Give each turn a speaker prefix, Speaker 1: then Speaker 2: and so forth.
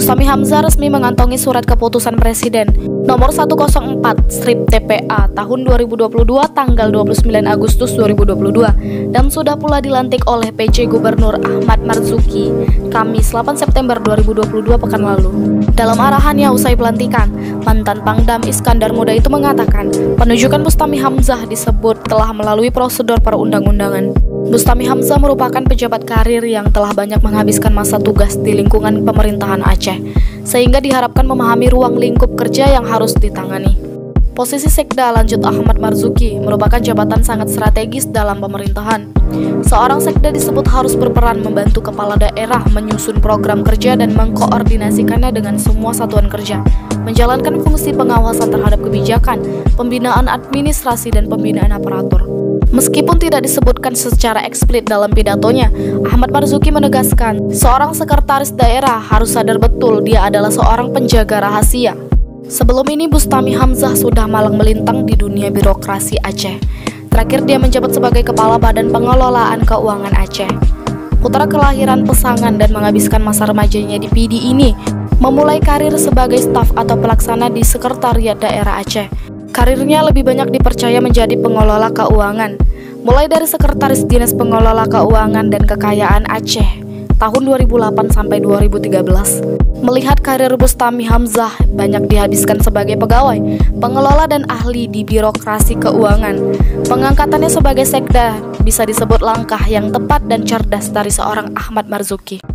Speaker 1: Bustami Hamzah resmi mengantongi surat keputusan Presiden nomor 104/TPA tahun 2022 tanggal 29 Agustus 2022 dan sudah pula dilantik oleh PJ Gubernur Ahmad Marzuki Kamis 8 September 2022 pekan lalu. Dalam arahannya usai pelantikan, mantan Pangdam Iskandar Muda itu mengatakan penunjukan Bustami Hamzah disebut telah melalui prosedur perundang-undangan. Bustami Hamzah merupakan pejabat karir yang telah banyak menghabiskan masa tugas di lingkungan pemerintahan Aceh, sehingga diharapkan memahami ruang lingkup kerja yang harus ditangani. Posisi Sekda lanjut Ahmad Marzuki merupakan jabatan sangat strategis dalam pemerintahan. Seorang Sekda disebut harus berperan membantu kepala daerah menyusun program kerja dan mengkoordinasikannya dengan semua satuan kerja, menjalankan fungsi pengawasan terhadap kebijakan, pembinaan administrasi dan pembinaan aparatur. Meskipun tidak disebutkan secara eksplisit dalam pidatonya, Ahmad Marzuki menegaskan seorang sekretaris daerah harus sadar betul dia adalah seorang penjaga rahasia. Sebelum ini Bustami Hamzah sudah malang melintang di dunia birokrasi Aceh. Terakhir dia menjabat sebagai Kepala Badan Pengelolaan Keuangan Aceh. Putra kelahiran Pesangan dan menghabiskan masa remajanya di PD ini memulai karir sebagai staf atau pelaksana di Sekretariat Daerah Aceh. Karirnya lebih banyak dipercaya menjadi pengelola keuangan, mulai dari Sekretaris Dinas Pengelola Keuangan dan Kekayaan Aceh tahun 2008 sampai 2013. Melihat karir Bustami Hamzah banyak dihabiskan sebagai pegawai, pengelola dan ahli di birokrasi keuangan, pengangkatannya sebagai Sekda bisa disebut langkah yang tepat dan cerdas dari seorang Ahmad Marzuki.